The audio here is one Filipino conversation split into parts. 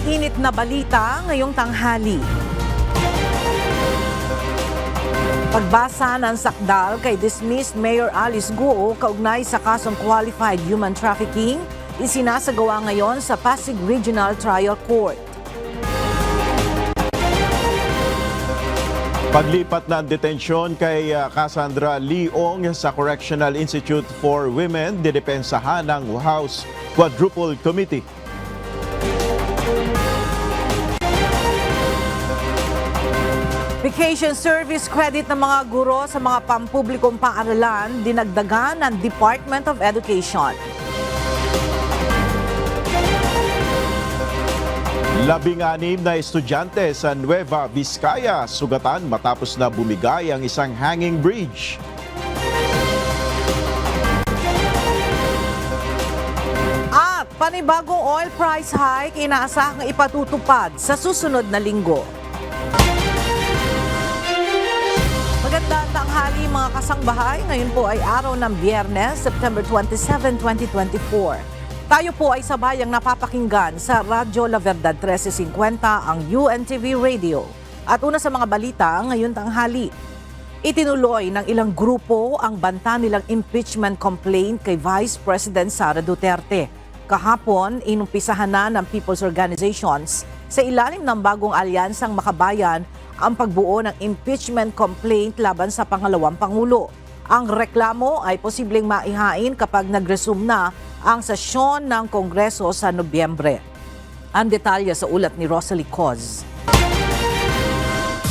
init na balita ngayong tanghali. Pagbasa ng sakdal kay dismissed Mayor Alice Guo kaugnay sa kasong qualified human trafficking, isinasagawa ngayon sa Pasig Regional Trial Court. Paglipat na ang detensyon kay Cassandra Leong sa Correctional Institute for Women, didepensahan ng House Quadruple Committee. Vacation service credit ng mga guro sa mga pampublikong paaralan dinagdagan ng Department of Education. 16 na estudyante sa Nueva Vizcaya sugatan matapos na bumigay ang isang hanging bridge. At panibagong oil price hike inaasahang ipatutupad sa susunod na linggo. Magandang tanghali mga kasangbahay. Ngayon po ay araw ng Biyernes, September 27, 2024. Tayo po ay sabayang napapakinggan sa Radyo La Verdad 1350, ang UNTV Radio. At una sa mga balita ngayon tanghali, itinuloy ng ilang grupo ang banta nilang impeachment complaint kay Vice President Sara Duterte. Kahapon, inumpisahan na ng people's organizations sa ilalim ng bagong alyansang Makabayan ang pagbuo ng impeachment complaint laban sa pangalawang Pangulo. Ang reklamo ay posibleng maihain kapag nag-resume na ang sesyon ng Kongreso sa Nobyembre. Ang detalye sa ulat ni Rosalie Coz.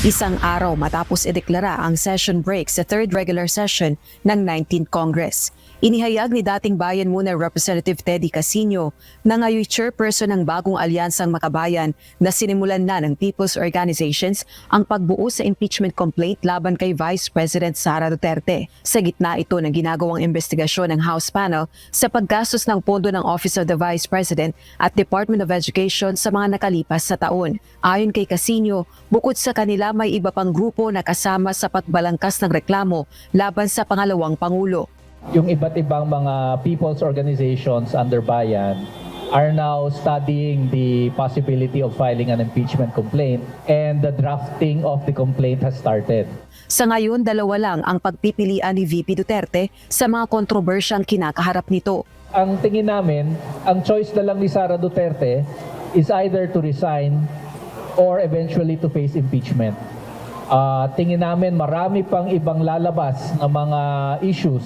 Isang araw matapos ideklara ang session break sa third regular session ng 19th Congress. Inihayag ni dating Bayan Muna Representative Teddy Casino na ngayon chairperson ng bagong alyansang Makabayan na sinimulan na ng people's organizations ang pagbuo sa impeachment complaint laban kay Vice President Sara Duterte. Sa gitna ito ng ginagawang investigasyon ng House panel sa paggastos ng pondo ng Office of the Vice President at Department of Education sa mga nakalipas sa taon. Ayon kay Casino, bukod sa kanila may iba pang grupo na kasama sa pagbalangkas ng reklamo laban sa pangalawang Pangulo. Yung iba't ibang mga people's organizations under Bayan are now studying the possibility of filing an impeachment complaint, and the drafting of the complaint has started. Sa ngayon, dalawa lang ang pagpipilian ni VP Duterte sa mga kontrobersyang kinakaharap nito. Ang tingin namin, ang choice na lang ni Sara Duterte is either to resign or eventually to face impeachment. Tingin namin marami pang ibang lalabas na mga issues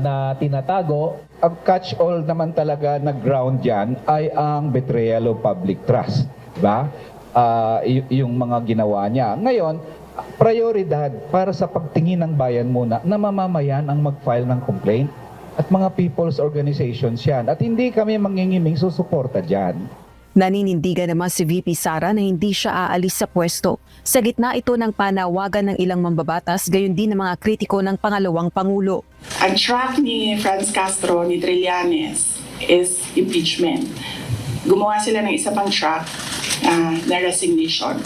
na tinatago. Ang catch-all naman talaga na ground dyan ay ang betrayal of public trust. Diba? Yung mga ginawa niya. Ngayon, prioridad para sa pagtingin ng bayan muna na mamamayan ang mag-file ng complaint at mga people's organizations yan. At hindi kami mangingiming susuporta dyan. Naninindigan naman si VP Sara na hindi siya aalis sa pwesto. Sa gitna ito ng panawagan ng ilang mambabatas, gayon din ng mga kritiko ng pangalawang Pangulo. Ang track ni Franz Castro, ni Trillanes, is impeachment. Gumawa sila ng isa pang track na resignation.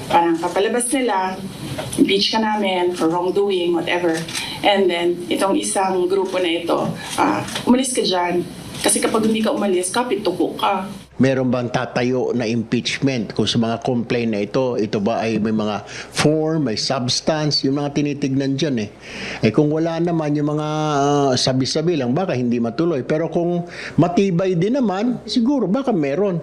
Parang papalabas nila, impeach ka namin for wrongdoing, whatever. And then, itong isang grupo na ito, umalis ka dyan. Kasi kapag hindi ka umalis, kapituko ka. Meron bang tatayo na impeachment kung sa mga complaint na ito ba ay may mga form, may substance, yung mga tinitignan dyan kung wala naman yung mga sabi-sabi lang, baka hindi matuloy. Pero kung matibay din naman, siguro baka meron.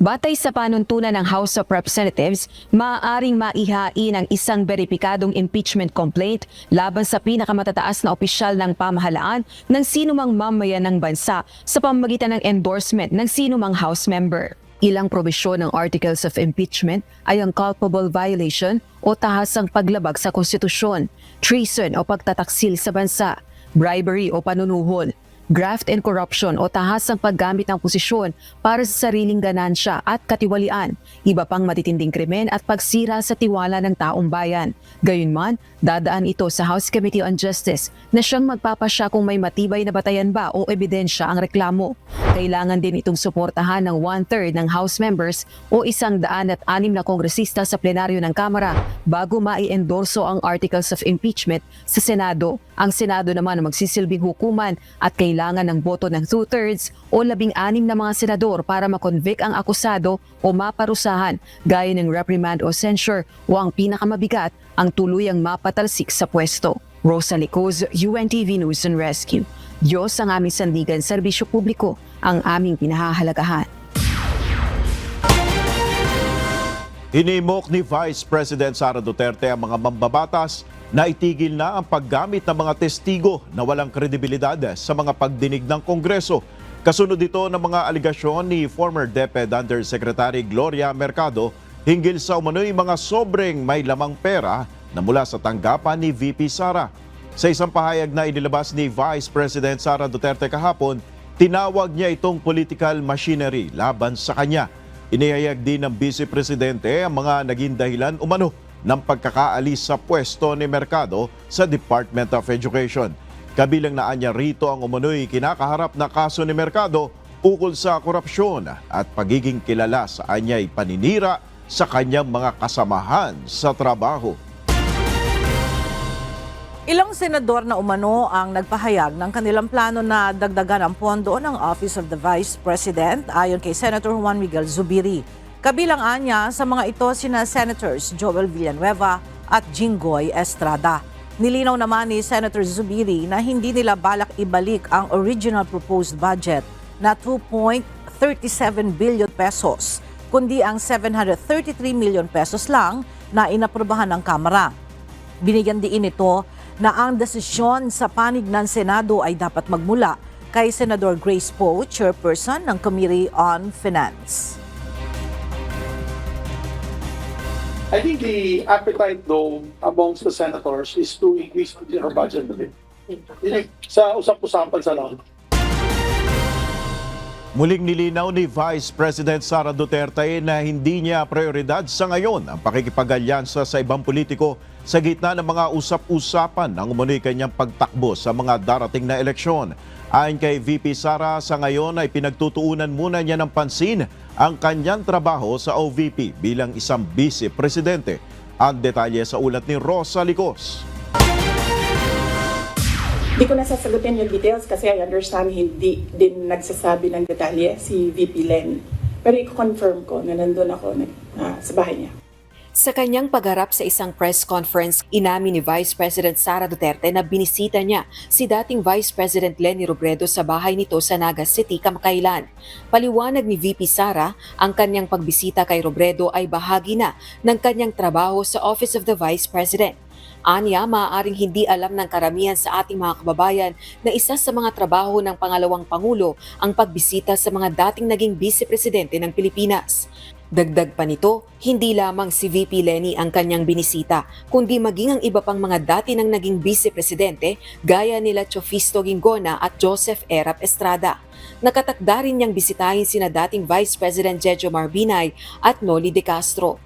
Batay sa panuntunan ng House of Representatives, maaaring maihain ang isang beripikadong impeachment complaint laban sa pinakamatataas na opisyal ng pamahalaan ng sinumang mamayan ng bansa sa pamamagitan ng endorsement ng sinumang House member. Ilang probisyon ng Articles of Impeachment ay ang culpable violation o tahasang paglabag sa konstitusyon, treason o pagtataksil sa bansa, bribery o panunuhol, graft and corruption o tahasang paggamit ng posisyon para sa sariling ganansya at katiwalian, iba pang matitinding krimen at pagsira sa tiwala ng taong bayan. Gayunman, dadaan ito sa House Committee on Justice na siyang magpapasya kung may matibay na batayan ba o ebidensya ang reklamo. Kailangan din itong suportahan ng 1/3 ng House members o 106 na kongresista sa plenaryo ng Kamara bago mai-endorso ang Articles of Impeachment sa Senado. Ang Senado naman ang magsisilbing hukuman at kailangan ng boto ng 2/3 o 16 na mga senador para makonvict ang akusado o maparusahan gaya ng reprimand o censure o ang pinakamabigat, ang tuluyang mapatalsik sa pwesto. Rosa Licoz, UNTV News and Rescue. Diyos ang aming sandigan, serbisyo publiko ang aming pinahahalagahan. Hinimok ni Vice President Sara Duterte ang mga mambabatas na itigil na ang paggamit ng mga testigo na walang kredibilidad sa mga pagdinig ng Kongreso. Kasunod dito ng mga aligasyon ni former DepEd Undersecretary Gloria Mercado hinggil sa umano'y mga sobreng may lamang pera na mula sa tanggapan ni VP Sara. Sa isang pahayag na inilabas ni Vice President Sara Duterte kahapon, tinawag niya itong political machinery laban sa kanya. Inihayag din ng Vice Presidente ang mga naging dahilan umano ng pagkakaalis sa pwesto ni Mercado sa Department of Education. Kabilang na anya rito ang umano'y kinakaharap na kaso ni Mercado ukol sa korupsyon at pagiging kilala sa anya'y paninira sa kanyang mga kasamahan sa trabaho. Ilang senador na umano ang nagpahayag ng kanilang plano na dagdagan ang pondo ng Office of the Vice President ayon kay Senator Juan Miguel Zubiri. Kabilang anya sa mga ito sina Senators Joel Villanueva at Jinggoy Estrada. Nilinaw naman ni Senator Zubiri na hindi nila balak ibalik ang original proposed budget na 2.37 billion pesos, kundi ang 733 million pesos lang na inaprubahan ng Kamara. Binigyan diin ito na ang desisyon sa panig ng Senado ay dapat magmula kay Senador Grace Poe, chairperson ng Committee on Finance. I think the appetite though amongst the senators is to increase their budget a bit. Sa usap-usapan sa lang. Muling nilinaw ni Vice President Sara Duterte na hindi niya prioridad sa ngayon ang pakikipag-alyansa sa ibang politiko sa gitna ng mga usap-usapan ng umano'y kanyang pagtakbo sa mga darating na eleksyon. Ayon kay VP Sara, sa ngayon ay pinagtutuunan muna niya ng pansin ang kanyang trabaho sa OVP bilang isang Vice Presidente. Ang detalye sa ulat ni Rosa Licoz. Hindi ko nasasagutin yung details kasi I understand hindi din nagsasabi ng detalye si VP Len. Pero i-confirm ko na nandun ako sa bahay niya. Sa kanyang pagharap sa isang press conference, inamin ni Vice President Sara Duterte na binisita niya si dating Vice President Leni Robredo sa bahay nito sa Naga City kamakailan. Paliwanag ni VP Sara, ang kanyang pagbisita kay Robredo ay bahagi na ng kanyang trabaho sa Office of the Vice President. Anya, maaaring hindi alam ng karamihan sa ating mga kababayan na isa sa mga trabaho ng pangalawang Pangulo ang pagbisita sa mga dating naging Vice Presidente ng Pilipinas. Dagdag pa nito, hindi lamang si VP Leni ang kanyang binisita, kundi maging ang iba pang mga dati nang naging Vice Presidente gaya nila Chofisto Ginggona at Joseph Erap Estrada. Nakatakda rin niyang bisitahin sina dating Vice President Jejo Marbinay at Noli De Castro.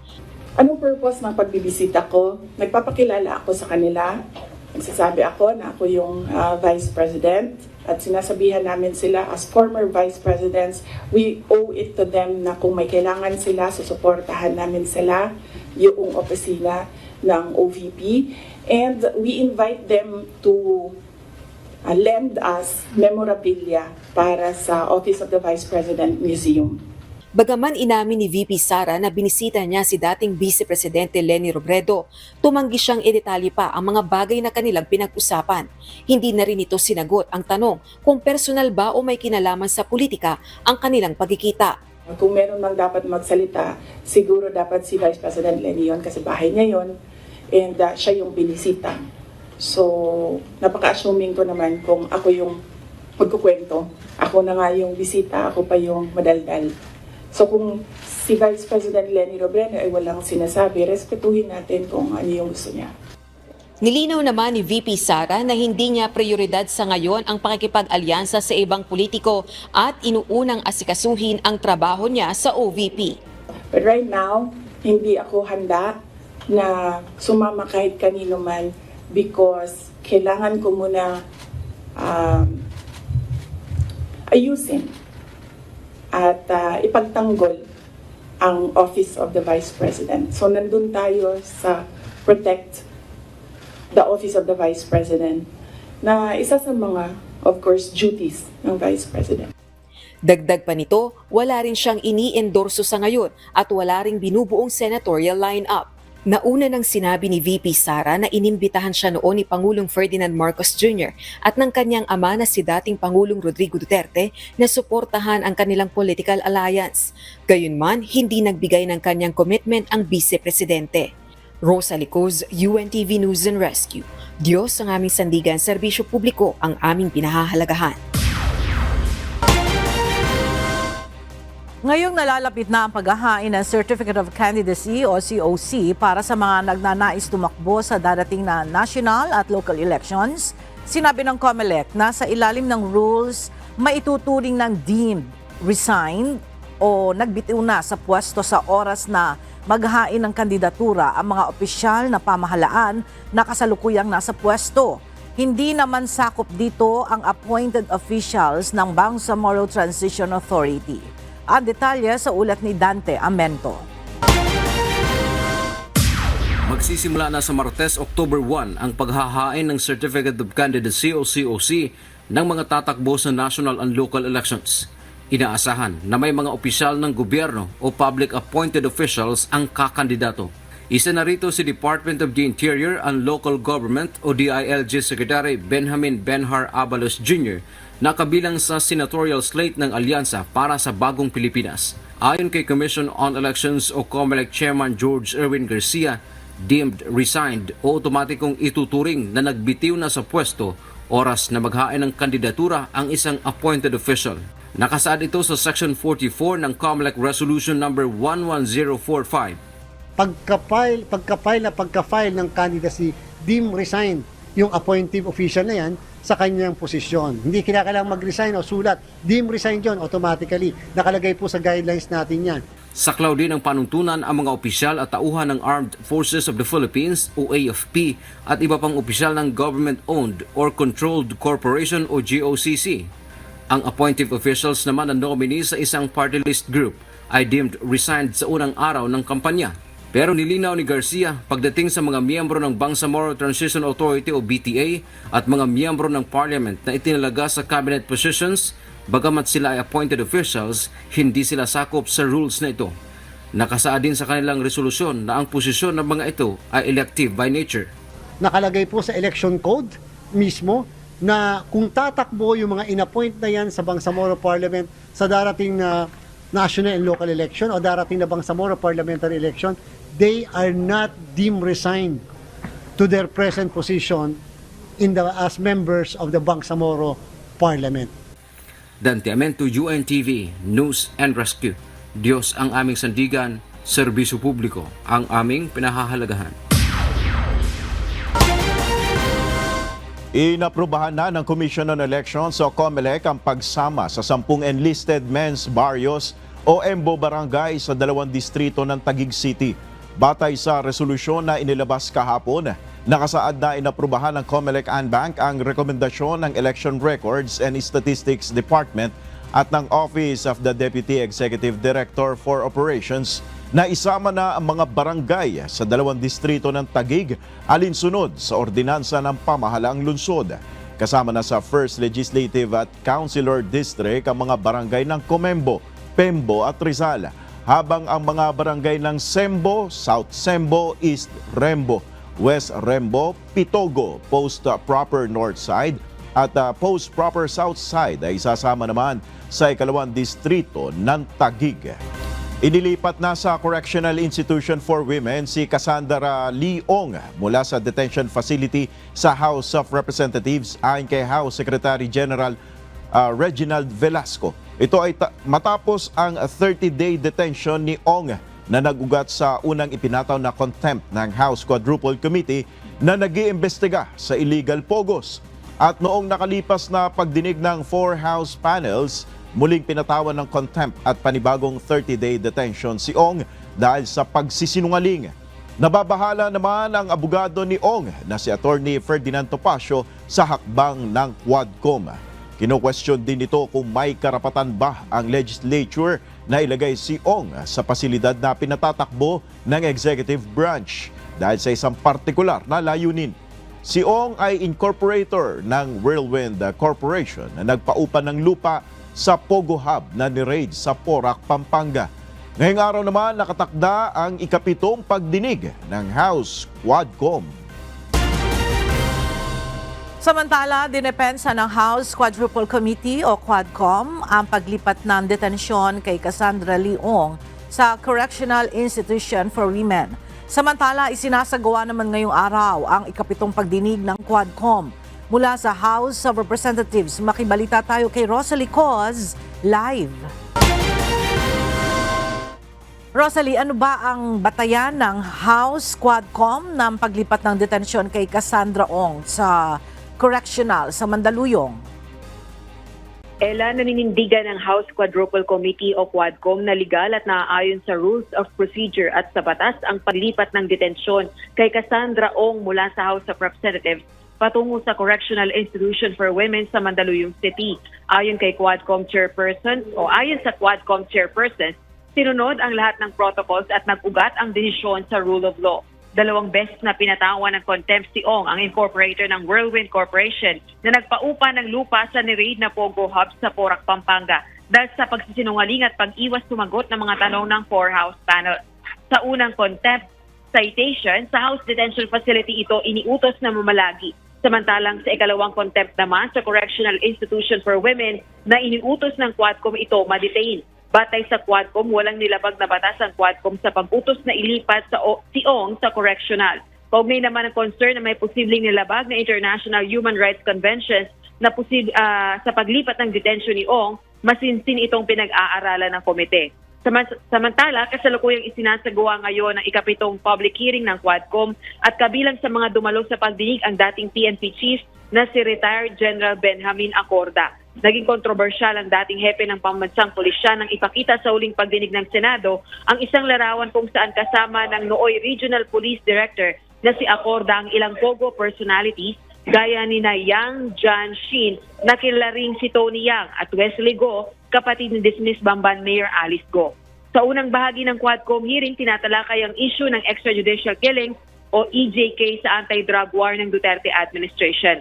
Anong purpose ng pagbibisita ko? Nagpapakilala ako sa kanila. Nagsasabi ako na ako yung Vice President at sinasabihan namin sila as former Vice Presidents, we owe it to them na kung may kailangan sila, susuportahan namin sila, yung opisina ng OVP. And we invite them to lend us memorabilia para sa Office of the Vice President Museum. Bagaman inamin ni VP Sara na binisita niya si dating Vice Presidente Leni Robredo, tumanggi siyang idetalye pa ang mga bagay na kanilang pinag-usapan. Hindi na rin ito sinagot ang tanong kung personal ba o may kinalaman sa politika ang kanilang pagkikita. Kung meron mang dapat magsalita, siguro dapat si Vice President Leni yun kasi bahay niya yun and siya yung binisita. So, napaka-assuming ko naman kung ako yung magkukwento. Ako na nga yung bisita, ako pa yung madaldal. So kung si Vice President Leni Robredo ay walang sinasabi, respetuhin natin kung ano yung gusto niya. Nilinaw naman ni VP Sara na hindi niya prioridad sa ngayon ang pakikipag-alyansa sa ibang politiko at inuunang asikasuhin ang trabaho niya sa OVP. But right now, hindi ako handa na sumama kahit kanino man because kailangan ko muna ayusin at ipagtanggol ang Office of the Vice President. So nandun tayo sa protect the Office of the Vice President na isa sa mga, of course, duties ng Vice President. Dagdag pa nito, wala rin siyang ini-endorso sa ngayon at wala ring binubuong senatorial lineup. Nauna nang sinabi ni VP Sara na inimbitahan siya noon ni Pangulong Ferdinand Marcos Jr. at ng kanyang ama na si dating Pangulong Rodrigo Duterte na suportahan ang kanilang political alliance. Gayunman, hindi nagbigay ng kanyang commitment ang Vice Presidente. Rosa Licoz, UNTV News and Rescue. Diyos ang aming sandigan, serbisyo publiko ang aming pinahahalagahan. Ngayong nalalapit na ang paghahain ng Certificate of Candidacy o COC para sa mga nagnanais tumakbo sa darating na national at local elections, sinabi ng COMELEC na sa ilalim ng rules, maituturing ng deemed, resigned o nagbitiw na sa pwesto sa oras na maghahain ng kandidatura ang mga opisyal na pamahalaan na kasalukuyang nasa pwesto. Hindi naman sakop dito ang appointed officials ng Bangsamoro Transition Authority. Ang detalye sa ulat ni Dante Amento. Magsisimula na sa Martes, October 1 ang paghahain ng Certificate of Candidacy o COC ng mga tatakbo sa national and local elections. Inaasahan na may mga opisyal ng gobyerno o public appointed officials ang kakandidato. Isa na rito si Department of the Interior and Local Government o DILG Secretary Benjamin Benhar Abalos Jr. na kabilang sa senatorial slate ng Alyansa para sa Bagong Pilipinas. Ayon kay Commission on Elections o COMELEC Chairman George Erwin Garcia, deemed resigned o otomatikong ituturing na nagbitiw na sa pwesto oras na maghain ng kandidatura ang isang appointed official. Nakasaad ito sa Section 44 ng COMELEC Resolution number 11045. Pagka-file ng candidacy, deemed resigned yung appointive official na yan sa kanyang posisyon. Hindi kinakailangan mag-resign o sulat. Deemed resigned yun automatically. Nakalagay po sa guidelines natin yan. Saklaw din ng panuntunan ang mga opisyal at tauhan ng Armed Forces of the Philippines o AFP at iba pang opisyal ng government-owned or controlled corporation o GOCC. Ang appointive officials naman na nominee sa isang party list group ay deemed resigned sa unang araw ng kampanya. Pero nilinaw ni Garcia pagdating sa mga miyembro ng Bangsamoro Transition Authority o BTA at mga miyembro ng Parliament na itinalaga sa cabinet positions, bagamat sila ay appointed officials, hindi sila sakop sa rules na ito. Nakasaad din sa kanilang resolusyon na ang posisyon ng mga ito ay elective by nature. Nakalagay po sa election code mismo na kung tatakbo yung mga inappoint na yan sa Bangsamoro Parliament sa darating na national and local election o darating na Bangsamoro Parliamentary election, they are not deemed resigned to their present position as members of the Bangsamoro Parliament. Dante Amento, UNTV, News and Rescue. Diyos ang aming sandigan, serbisyo publiko ang aming pinahahalagahan. Inaprubahan na ng Commission on Elections o COMELEC ang pagsama sa 10 enlisted men's barrios o EMBO barangay sa 2 distrito ng Taguig City. Batay sa resolusyon na inilabas kahapon, nakasaad na inaprubahan ng COMELEC Anbank ang rekomendasyon ng Election Records and Statistics Department at ng Office of the Deputy Executive Director for Operations na isama na ang mga barangay sa 2 distrito ng Taguig alinsunod sa ordinansa ng pamahalaang lungsod. Kasama na sa 1st Legislative at Councilor District ang mga barangay ng Comembo, Pembo at Rizal, habang ang mga barangay ng Sembo, South Sembo, East Rembo, West Rembo, Pitogo, Post Proper North Side at Post Proper South Side ay isasama naman sa 2 distrito ng Taguig. Inilipat na sa Correctional Institution for Women si Cassandra Leong mula sa detention facility sa House of Representatives ayon kay House Secretary General Reginald Velasco. Ito ay matapos ang 30-day detention ni Ong na nag-ugat sa unang ipinataw na contempt ng House Quadruple Committee na nag-iimbestiga sa illegal pogos. At noong nakalipas na pagdinig ng 4 House panels, muling pinatawan ng contempt at panibagong 30-day detention si Ong dahil sa pagsisinungaling. Nababahala naman ang abogado ni Ong na si Attorney Ferdinand Topacio sa hakbang ng Quadcom. Kino-question din ito kung may karapatan ba ang legislature na ilagay si Ong sa pasilidad na pinatatakbo ng executive branch dahil sa isang partikular na layunin. Si Ong ay incorporator ng Whirlwind Corporation na nagpaupa ng lupa sa Pogo Hub na ni-raid sa Porac, Pampanga. Ngayong araw naman nakatakda ang ikapitong pagdinig ng House Quadcom. Samantala, dinepensa ng House Quadruple Committee o Quadcom ang paglipat ng detensyon kay Cassandra Leong sa Correctional Institution for Women. Samantala, isinasagawa naman ngayong araw ang ikapitong pagdinig ng Quadcom. Mula sa House of Representatives, makibalita tayo kay Rosalie Coz live. Rosalie, ano ba ang batayan ng House Quadcom ng paglipat ng detensyon kay Cassandra Ong sa Correctional sa Mandaluyong? Ella, naninindigan ng House Quadruple Committee o Quadcom na legal at naaayon sa Rules of Procedure at sa batas ang paglipat ng detensyon kay Cassandra Ong mula sa House of Representatives patungo sa Correctional Institution for Women sa Mandaluyong City. Ayon kay Quadcom Chairperson ayon sa Quadcom Chairperson, sinunod ang lahat ng protocols at nag-ugat ang desisyon sa rule of law. 2 beses na pinatawan ng contempt si Ong, ang incorporator ng Whirlwind Corporation, na nagpaupa ng lupa sa ni-raid na Pogo Hub sa Porac, Pampanga dahil sa pagsisinungaling at pag-iwas sumagot ng mga tanong ng 4 House panel. Sa unang contempt citation, sa House Detention Facility ito iniutos na mamalagi. Samantalang sa ikalawang contempt naman sa Correctional Institution for Women na iniutos ng Quadcom ito ma-detain. Batay sa Quadcom, walang nilabag na batas ang Quadcom sa pag-utos na ilipat si Ong sa correctional. Kaugnay naman ang concern na may posibleng nilabag na International Human Rights Conventions na sa paglipat ng detention ni Ong, masinsin itong pinag-aaralan ng komite. Samantala, kasalukuyang isinasagawa ngayon ang ikapitong public hearing ng Quadcom at kabilang sa mga dumalo sa pagdinig ang dating PNP chief na si retired General Benjamin Acorda. Naging kontrobersyal ang dating hepe ng pambansang pulisya nang ipakita sa huling pagdinig ng Senado ang isang larawan kung saan kasama ng nooy Regional Police Director na si Acorda ang ilang Pogo personalities gaya ni Yang John Shin na kilala ring si Tony Yang at Wesley Go, kapatid ni dismissed Bamban Mayor Alice Go. Sa unang bahagi ng Quadcom hearing, tinatalakay ang issue ng extrajudicial killing o EJK sa anti-drug war ng Duterte administration.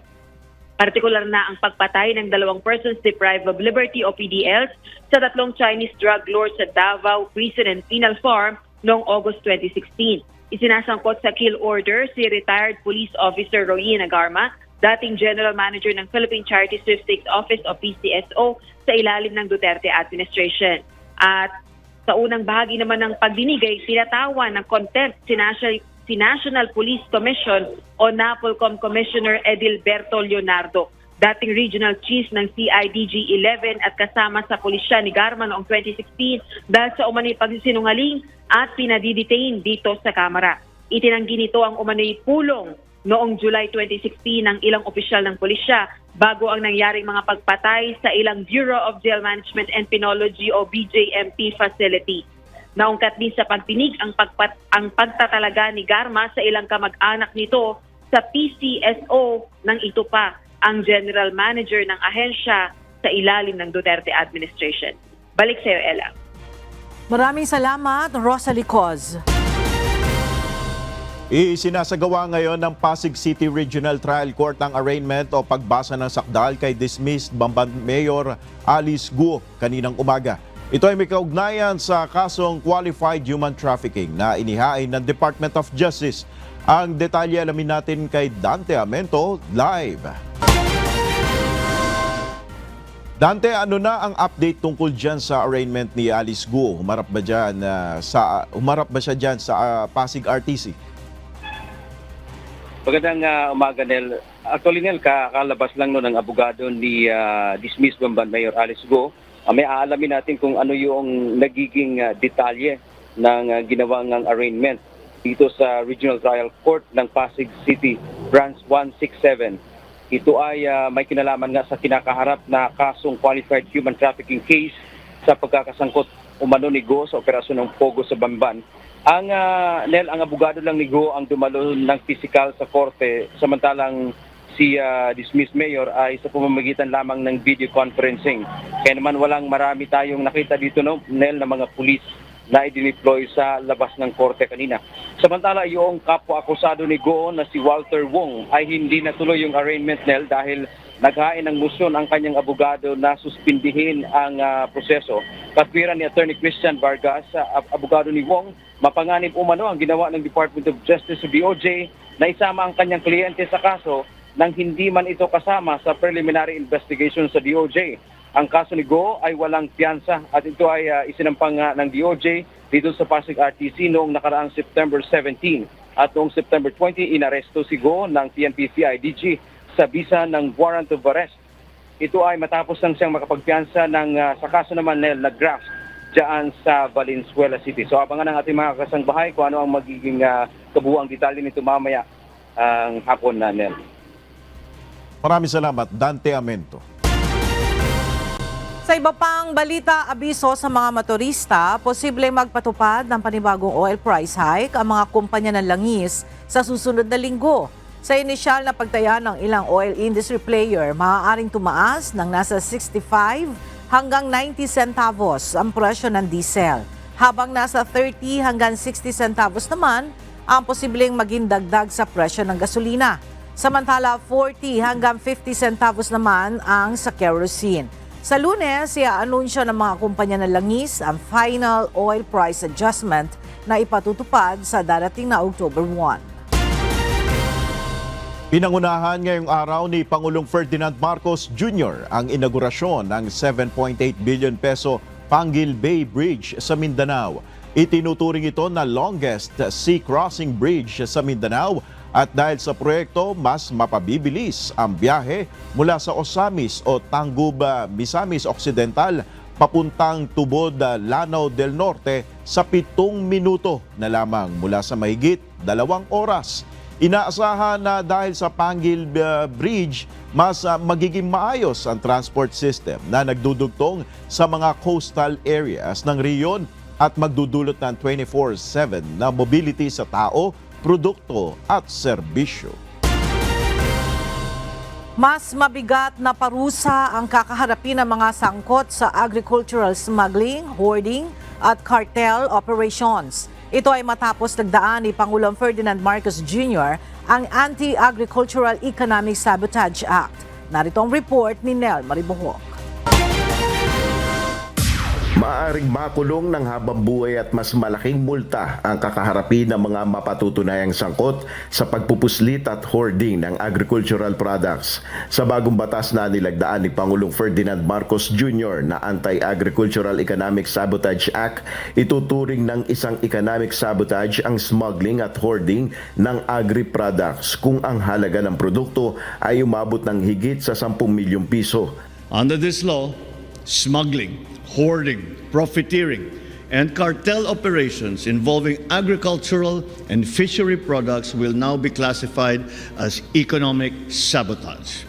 Partikular na ang pagpatay ng 2 persons deprived of liberty o PDLs sa 3 Chinese drug lords sa Davao Prison and Penal Farm noong August 2016. Isinasangkot sa kill order si retired Police Officer Roy Nagarma, dating General Manager ng Philippine Charity Sweepstakes Office o PCSO sa ilalim ng Duterte administration. At sa unang bahagi naman ng pagdinig ay pinatawan ng contempt si National Police Commission o NAPOLCOM Commissioner Edilberto Leonardo, dating Regional Chief ng CIDG 11 at kasama sa pulisya ni Garma noong 2016 dahil sa umano'y pagsisinungaling at pinadidetain dito sa Kamara. Itinanggi nito ang umano'y pulong noong July 2016 ng ilang opisyal ng pulisya bago ang nangyaring mga pagpatay sa ilang Bureau of Jail Management and Penology o BJMP facility. Naungkat din sa pagdinig ang pagtatalaga ni Garma sa ilang kamag-anak nito sa PCSO nang ito pa ang General Manager ng ahensya sa ilalim ng Duterte administration. Balik sa iyo, Ella. Maraming salamat, Rosalie Coz. Isinasagawa ngayon ng Pasig City Regional Trial Court ang arraignment o pagbasa ng sakdal kay dismissed Bamban Mayor Alice Guo kaninang umaga. Ito ay may kaugnayan sa kasong qualified human trafficking na inihain ng Department of Justice. Ang detalye alamin natin kay Dante Amento live. Dante, ano na ang update tungkol dyan sa arraignment ni Alice Guo? Humarap ba siya dyan sa Pasig RTC? Magandang umaga, Nel. Actually, Nel, kakalabas lang ng abogado ni dismissed Bamban Mayor Alice Guo. May aalamin natin kung ano yung nagiging detalye ng ginawang arraignment dito sa Regional Trial Court ng Pasig City, Branch 167. Ito ay may kinalaman nga sa kinakaharap na kasong qualified human trafficking case sa pagkakasangkot umano ni Go sa operasyon ng Pogo sa Bamban. Ang abogado lang ni Go ang dumalo ng physical sa korte, samantalang si dismissed mayor ay sa pamamagitan lamang ng video conferencing. Kaya naman walang marami tayong nakita dito, no, Nel, na mga pulis na i-deploy sa labas ng korte kanina. Samantala, yung kapwa-akusado ni Goon na si Walter Wong ay hindi natuloy yung arraignment, Nel, dahil naghain ng motion ang kanyang abogado na suspindihin ang proseso. Katwiran ni Attorney Christian Vargas, abogado ni Wong, mapanganib umano ang ginawa ng Department of Justice o DOJ na isama ang kanyang kliyente sa kaso nang hindi man ito kasama sa preliminary investigation sa DOJ. Ang kaso ni Go ay walang piyansa at ito ay isinampang ng DOJ dito sa Pasig RTC noong nakaraang September 17. At noong September 20, inaresto si Go ng PNP-CIDG sa bisa ng warrant of arrest. Ito ay matapos lang siyang makapagpiyansa sa kaso naman na graft dyan sa Valenzuela City. So abangan ng ating mga kasangbahay kung ano ang magiging kabuuang detalye nito mamaya ang hapon na, Nel. Maraming salamat, Dante Amento. Sa iba pang balita, abiso sa mga motorista, posible magpatupad ng panibagong oil price hike ang mga kumpanya ng langis sa susunod na linggo. Sa inisyal na pagtaya ng ilang oil industry player, maaaring tumaas ng nasa 65 hanggang 90 centavos ang presyo ng diesel, habang nasa 30 hanggang 60 centavos naman ang posibleng maging dagdag sa presyo ng gasolina. Samantala, 40 hanggang 50 centavos naman ang sa kerosene. Sa Lunes, i-anunsyo ng mga kumpanya ng langis ang final oil price adjustment na ipatutupad sa darating na October 1. Pinangunahan ngayong araw ni Pangulong Ferdinand Marcos Jr. ang inaugurasyon ng 7.8 billion peso Panguil Bay Bridge sa Mindanao. Itinuturing ito na longest sea crossing bridge sa Mindanao at dahil sa proyekto, mas mapabibilis ang biyahe mula sa Osamis o Tangub, Misamis Occidental papuntang Tubod, Lanao del Norte sa 7 minuto na lamang mula sa mahigit 2 oras. Inaasahan na dahil sa Panguil Bridge, mas magiging maayos ang transport system na nagdudugtong sa mga coastal areas ng rehiyon at magdudulot ng 24/7 na mobility sa tao, produkto at serbisyo. Mas mabigat na parusa ang kakaharapin ng mga sangkot sa agricultural smuggling, hoarding at cartel operations. Ito ay matapos nagdaan ni Pangulong Ferdinand Marcos Jr. ang Anti-Agricultural Economic Sabotage Act. Narito ang report ni Nel Maribohok. Maaaring makulong ng habang buhay at mas malaking multa ang kakaharapin ng mga mapatutunayang sangkot sa pagpupuslit at hoarding ng agricultural products. Sa bagong batas na nilagdaan ni Pangulong Ferdinand Marcos Jr. na Anti-Agricultural Economic Sabotage Act, ituturing ng isang economic sabotage ang smuggling at hoarding ng agri-products kung ang halaga ng produkto ay umabot ng higit sa 10 milyong piso. Under this law, smuggling, hoarding, profiteering, and cartel operations involving agricultural and fishery products will now be classified as economic sabotage,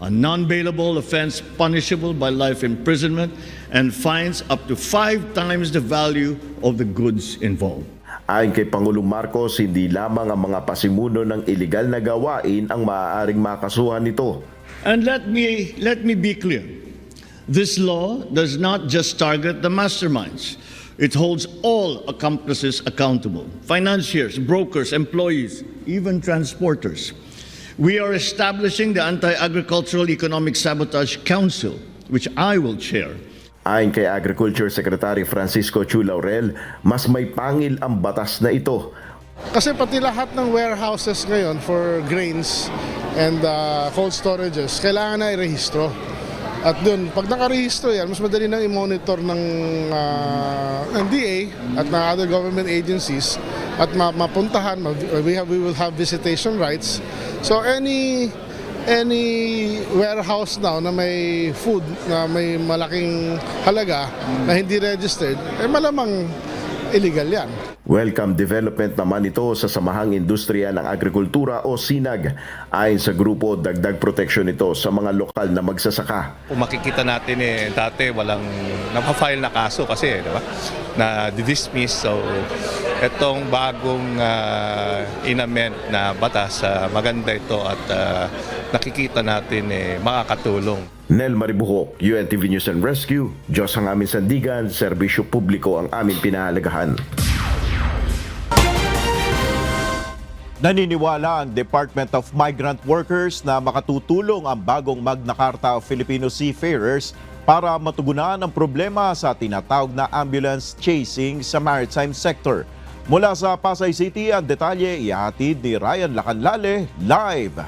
a non-bailable offense punishable by life imprisonment and fines up to 5 times the value of the goods involved. Ayon kay Pangulong Marcos, hindi lamang ang mga pasimuno ng iligal na gawain ang maaaring makasuhan nito. And let me be clear. This law does not just target the masterminds. It holds all accomplices accountable, financiers, brokers, employees, even transporters. We are establishing the Anti-Agricultural Economic Sabotage Council, which I will chair. Ayon kay Agriculture Secretary Francisco Chu Laurel, mas may pangil ang batas na ito. Kasi pati lahat ng warehouses ngayon for grains and cold storages, kailangan na i-rehistro. At dun, pag nakarehistro yan, mas madali nang i-monitor ng DA at ng other government agencies at mapuntahan, we will have visitation rights. So any warehouse now na may food na may malaking halaga na hindi registered, malamang illegal yan. Welcome development naman ito sa Samahang Industriya ng Agrikultura o SINAG. Ayon sa grupo, dagdag proteksyon ito sa mga lokal na magsasaka. Kung makikita natin dati walang napafile na kaso kasi, di ba? Na dismiss. So itong bagong inamend na batas, maganda ito at nakikita natin makakatulong. Nel Maribuhok, UNTV News and Rescue, Diyos ang aming sandigan, serbisyo publiko ang aming pinahalagahan. Naniniwala ang Department of Migrant Workers na makatutulong ang bagong Magna Carta of Filipino Seafarers para matugunan ang problema sa tinatawag na ambulance chasing sa maritime sector. Mula sa Pasay City, ang detalye ihatid ni Ryan Lacanlale live.